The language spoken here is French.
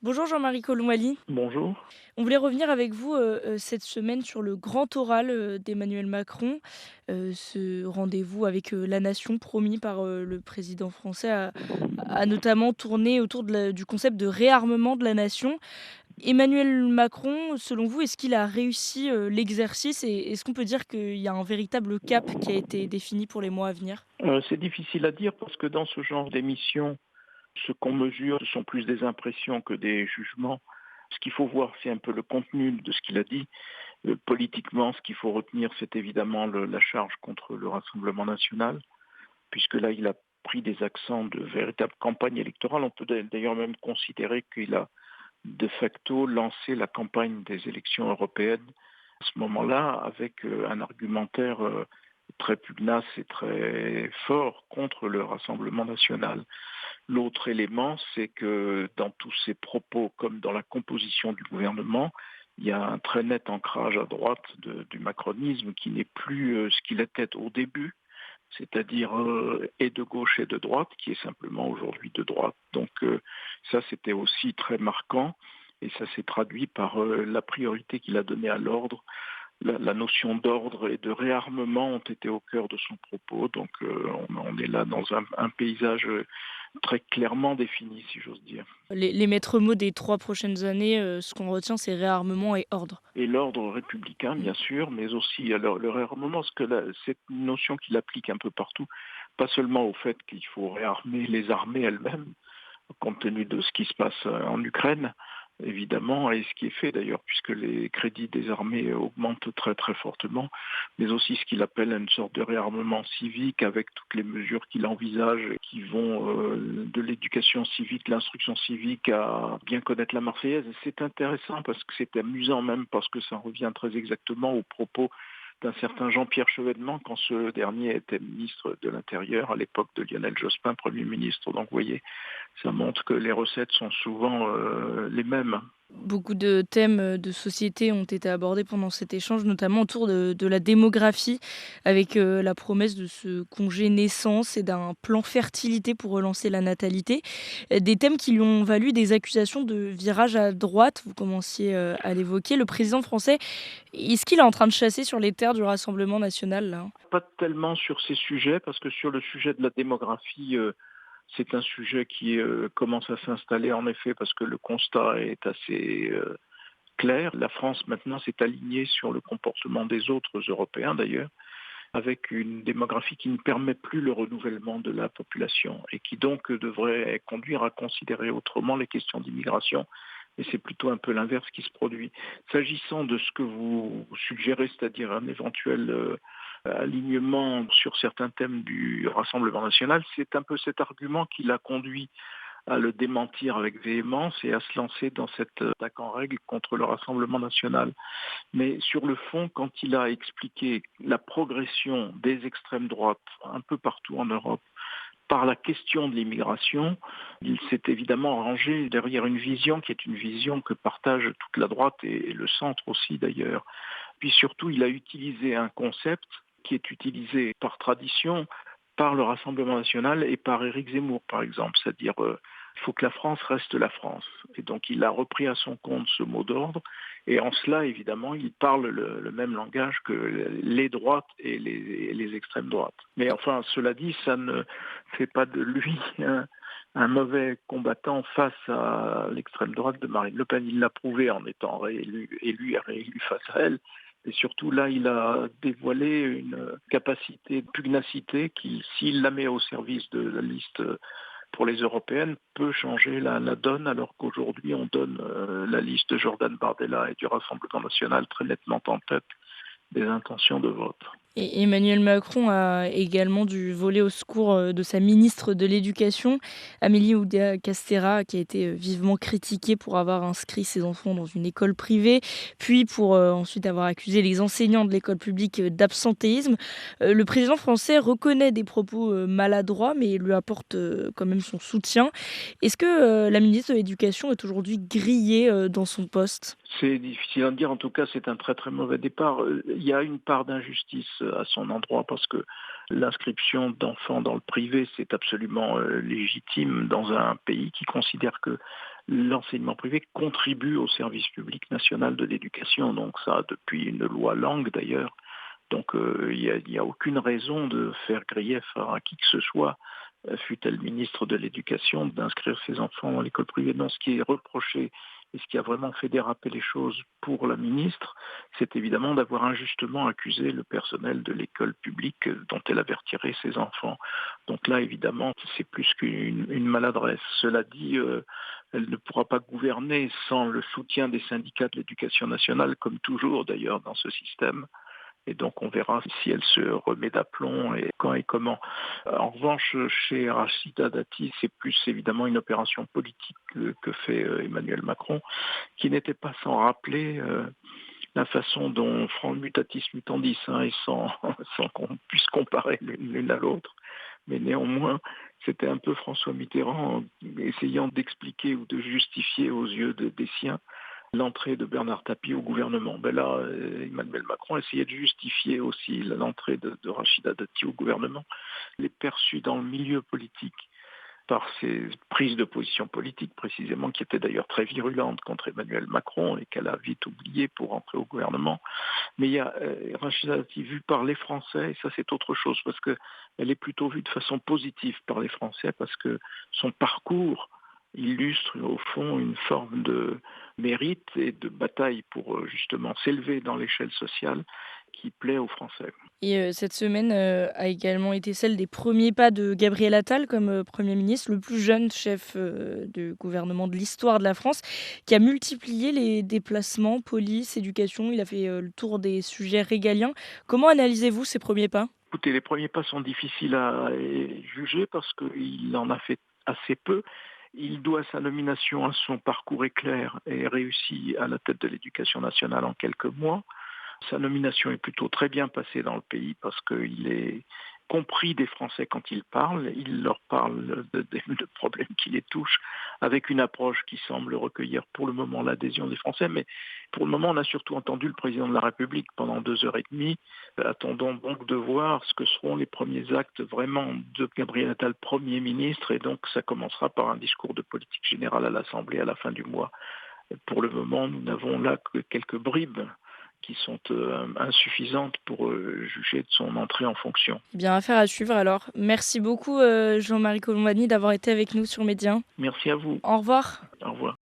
Bonjour Jean-Marie Coloumali. Bonjour. On voulait revenir avec vous cette semaine sur le grand oral d'Emmanuel Macron. Ce rendez-vous avec la nation promis par le président français a notamment tourné autour du concept de réarmement de la nation. Emmanuel Macron, selon vous, est-ce qu'il a réussi l'exercice et est-ce qu'on peut dire qu'il y a un véritable cap qui a été défini pour les mois à venir? C'est difficile à dire parce que dans ce genre d'émission, ce qu'on mesure, ce sont plus des impressions que des jugements. Ce qu'il faut voir, c'est un peu le contenu de ce qu'il a dit. Politiquement, ce qu'il faut retenir, c'est évidemment la charge contre le Rassemblement national, puisque là, il a pris des accents de véritable campagne électorale. On peut d'ailleurs même considérer qu'il a de facto lancé la campagne des élections européennes à ce moment-là avec un argumentaire très pugnace et très fort contre le Rassemblement national. L'autre élément, c'est que dans tous ses propos, comme dans la composition du gouvernement, il y a un très net ancrage à droite du macronisme qui n'est plus ce qu'il était au début, c'est-à-dire et de gauche et de droite, qui est simplement aujourd'hui de droite. Donc ça, c'était aussi très marquant et ça s'est traduit par la priorité qu'il a donnée à l'ordre. La notion d'ordre et de réarmement ont été au cœur de son propos. Donc on est là dans un paysage très clairement défini, si j'ose dire. Les maîtres mots des 3 prochaines années, ce qu'on retient, c'est réarmement et ordre. Et l'ordre républicain, bien sûr, mais aussi alors, le réarmement, cette notion qu'il applique un peu partout, pas seulement au fait qu'il faut réarmer les armées elles-mêmes, compte tenu de ce qui se passe en Ukraine, évidemment, et ce qui est fait d'ailleurs, puisque les crédits des armées augmentent très très fortement, mais aussi ce qu'il appelle une sorte de réarmement civique avec toutes les mesures qu'il envisage qui vont de l'éducation civique, l'instruction civique à bien connaître la Marseillaise. Et c'est intéressant parce que c'est amusant même parce que ça revient très exactement aux propos d'un certain Jean-Pierre Chevènement quand ce dernier était ministre de l'Intérieur à l'époque de Lionel Jospin, Premier ministre. Donc vous voyez, ça montre que les recettes sont souvent les mêmes. Beaucoup de thèmes, de société ont été abordés pendant cet échange, notamment autour de la démographie, avec, la promesse de ce congé naissance et d'un plan fertilité pour relancer la natalité. Des thèmes qui lui ont valu des accusations de virage à droite, vous commenciez, à l'évoquer. Le président français, est-ce qu'il est en train de chasser sur les terres du Rassemblement national, là? Pas tellement sur ces sujets, parce que sur le sujet de la démographie, c'est un sujet qui commence à s'installer en effet, parce que le constat est assez clair. La France maintenant s'est alignée sur le comportement des autres Européens d'ailleurs, avec une démographie qui ne permet plus le renouvellement de la population et qui donc devrait conduire à considérer autrement les questions d'immigration. Et c'est plutôt un peu l'inverse qui se produit. S'agissant de ce que vous suggérez, c'est-à-dire un éventuel alignement sur certains thèmes du Rassemblement national, c'est un peu cet argument qui l'a conduit à le démentir avec véhémence et à se lancer dans cette attaque en règle contre le Rassemblement national. Mais sur le fond, quand il a expliqué la progression des extrêmes droites un peu partout en Europe par la question de l'immigration, il s'est évidemment rangé derrière une vision qui est une vision que partage toute la droite et le centre aussi d'ailleurs. Puis surtout, il a utilisé un concept qui est utilisé par tradition par le Rassemblement national et par Éric Zemmour, par exemple, c'est-à-dire il faut que la France reste la France. Et donc il a repris à son compte ce mot d'ordre, et en cela, évidemment, il parle le même langage que les droites et les extrêmes droites. Mais enfin, cela dit, ça ne fait pas de lui un mauvais combattant face à l'extrême droite de Marine Le Pen. Il l'a prouvé en étant réélu, élu et réélu face à elle. Et surtout, là, il a dévoilé une capacité de pugnacité qui, s'il la met au service de la liste pour les européennes, peut changer la donne, alors qu'aujourd'hui, on donne la liste de Jordan Bardella et du Rassemblement national très nettement en tête des intentions de vote. Et Emmanuel Macron a également dû voler au secours, de sa ministre de l'Éducation, Amélie Oudéa-Castéra, qui a été, vivement critiquée pour avoir inscrit ses enfants dans une école privée, puis pour, ensuite avoir accusé les enseignants de l'école publique, d'absentéisme. Le président français reconnaît des propos, maladroits, mais lui apporte, quand même son soutien. Est-ce que, la ministre de l'Éducation est aujourd'hui grillée, dans son poste? C'est difficile à dire, en tout cas c'est un très très mauvais départ. Il y a une part d'injustice à son endroit parce que l'inscription d'enfants dans le privé c'est absolument légitime dans un pays qui considère que l'enseignement privé contribue au service public national de l'éducation. Donc ça, depuis une loi Lang d'ailleurs. Donc il y a aucune raison de faire grief à qui que ce soit, fût-elle ministre de l'Éducation, d'inscrire ses enfants dans l'école privée. Non, ce qui est reproché et ce qui a vraiment fait déraper les choses pour la ministre, c'est évidemment d'avoir injustement accusé le personnel de l'école publique dont elle avait retiré ses enfants. Donc là, évidemment, c'est plus qu'une maladresse. Cela dit, elle ne pourra pas gouverner sans le soutien des syndicats de l'éducation nationale, comme toujours d'ailleurs dans ce système. Et donc on verra si elle se remet d'aplomb et quand et comment. En revanche, chez Rachida Dati, c'est plus évidemment une opération politique que fait Emmanuel Macron, qui n'était pas sans rappeler la façon dont mutatis mutandis, et sans qu'on puisse comparer l'une à l'autre. Mais néanmoins, c'était un peu François Mitterrand essayant d'expliquer ou de justifier aux yeux des siens l'entrée de Bernard Tapie au gouvernement. Ben là, Emmanuel Macron essayait de justifier aussi l'entrée de Rachida Dati au gouvernement. Elle est perçue dans le milieu politique par ses prises de position politiques précisément, qui étaient d'ailleurs très virulentes contre Emmanuel Macron et qu'elle a vite oublié pour entrer au gouvernement. Mais il y a Rachida Dati vue par les Français, et ça c'est autre chose, parce qu'elle est plutôt vue de façon positive par les Français, parce que son parcours illustre au fond une forme de mérite et de bataille pour justement s'élever dans l'échelle sociale qui plaît aux Français. Et cette semaine, a également été celle des premiers pas de Gabriel Attal comme, Premier ministre, le plus jeune chef, de gouvernement de l'histoire de la France, qui a multiplié les déplacements, police, éducation. Il a fait, le tour des sujets régaliens. Comment analysez-vous ces premiers pas? Écoutez, les premiers pas sont difficiles à juger parce qu'il en a fait assez peu. Il doit sa nomination à son parcours éclair et réussi à la tête de l'éducation nationale en quelques mois. Sa nomination est plutôt très bien passée dans le pays parce qu'il est compris des Français quand il parle. Il leur parle de problèmes qui les touchent avec une approche qui semble recueillir pour le moment l'adhésion des Français. Mais pour le moment, on a surtout entendu le président de la République pendant 2 heures et demie. Attendons donc de voir ce que seront les premiers actes vraiment de Gabriel Attal, Premier ministre. Et donc ça commencera par un discours de politique générale à l'Assemblée à la fin du mois. Pour le moment, nous n'avons là que quelques bribes qui sont insuffisantes pour juger de son entrée en fonction. Eh bien, affaire à suivre alors. Merci beaucoup, Jean-Marie Colombani d'avoir été avec nous sur Média. Merci à vous. Au revoir. Au revoir.